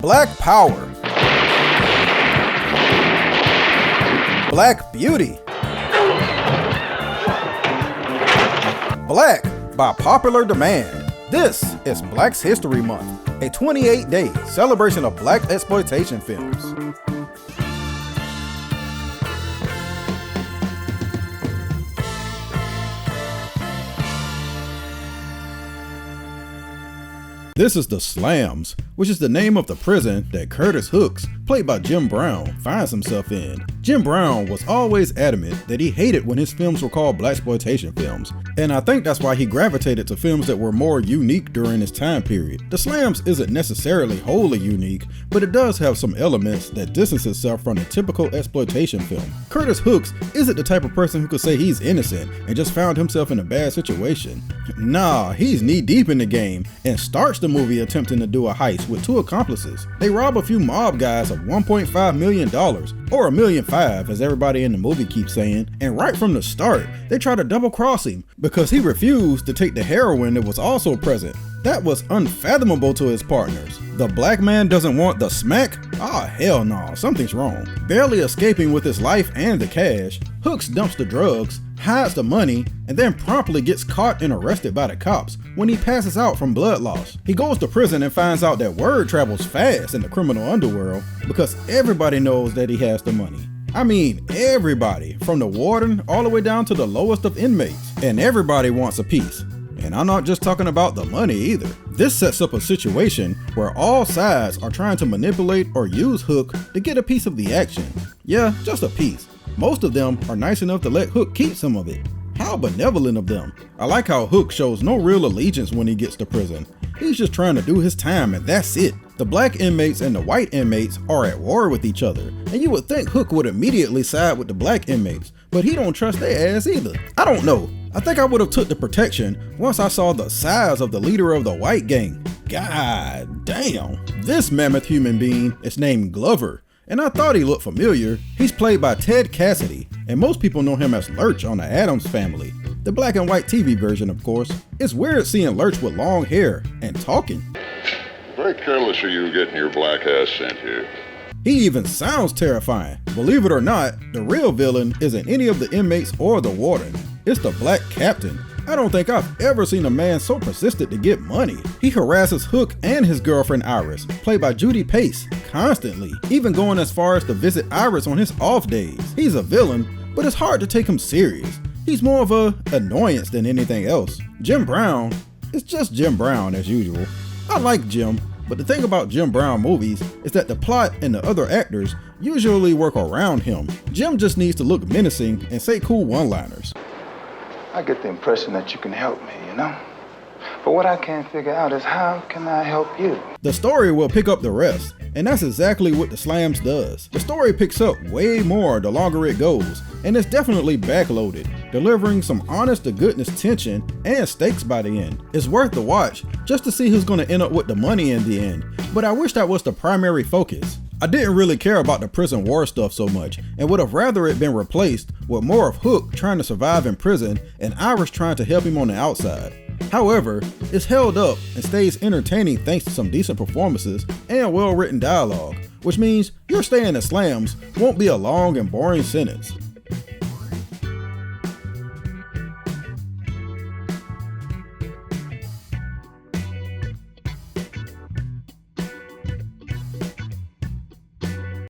Black Power, Black Beauty, Black by popular demand. This is Black's History Month, a 28-day celebration of Black exploitation films. This is the Slams, which is the name of the prison that Curtis Hooks, played by Jim Brown, finds himself in. Jim Brown was always adamant that he hated when his films were called blaxploitation films, and I think that's why he gravitated to films that were more unique during his time period. The Slams isn't necessarily wholly unique, but it does have some elements that distance itself from the typical exploitation film. Curtis Hooks isn't the type of person who could say he's innocent and just found himself in a bad situation. Nah, he's knee-deep in the game and starts the movie attempting to do a heist with two accomplices. They rob a few mob guys of $1.5 million, or $1.5 million as everybody in the movie keeps saying, and right from the start, they try to double cross him because he refused to take the heroin that was also present. That was unfathomable to his partners. The black man doesn't want the smack? Ah, hell no, something's wrong. Barely escaping with his life and the cash, Hooks dumps the drugs, hides the money, and then promptly gets caught and arrested by the cops when he passes out from blood loss. He goes to prison and finds out that word travels fast in the criminal underworld because everybody knows that he has the money. I mean, everybody, from the warden all the way down to the lowest of inmates. And everybody wants a piece. And I'm not just talking about the money either. This sets up a situation where all sides are trying to manipulate or use Hook to get a piece of the action. Yeah, just a piece. Most of them are nice enough to let Hook keep some of it. How benevolent of them. I like how Hook shows no real allegiance when he gets to prison. He's just trying to do his time and that's it. The black inmates and the white inmates are at war with each other, and you would think Hook would immediately side with the black inmates, but he don't trust their ass either. I don't know. I think I would have took the protection once I saw the size of the leader of the white gang. God damn. This mammoth human being is named Glover, and I thought he looked familiar. He's played by Ted Cassidy, and most people know him as Lurch on the Addams Family. The black and white TV version, of course. It's weird seeing Lurch with long hair and talking. Very careless of you getting your black ass sent here. He even sounds terrifying. Believe it or not, the real villain isn't any of the inmates or the warden. It's the black captain. I don't think I've ever seen a man so persistent to get money. He harasses Hook and his girlfriend Iris, played by Judy Pace, constantly, even going as far as to visit Iris on his off days. He's a villain, but it's hard to take him serious. He's more of a annoyance than anything else. Jim Brown is just Jim Brown as usual. I like Jim, but the thing about Jim Brown movies is that the plot and the other actors usually work around him. Jim just needs to look menacing and say cool one-liners. I get the impression that you can help me, you know? But what I can't figure out is how can I help you? The story will pick up the rest, and that's exactly what the Slams does. The story picks up way more the longer it goes, and it's definitely backloaded, delivering some honest to goodness tension and stakes by the end. It's worth the watch just to see who's going to end up with the money in the end, but I wish that was the primary focus. I didn't really care about the prison war stuff so much and would have rather it been replaced with more of Hook trying to survive in prison and Iris trying to help him on the outside. However, it's held up and stays entertaining thanks to some decent performances and well-written dialogue, which means your stay in the Slams won't be a long and boring sentence.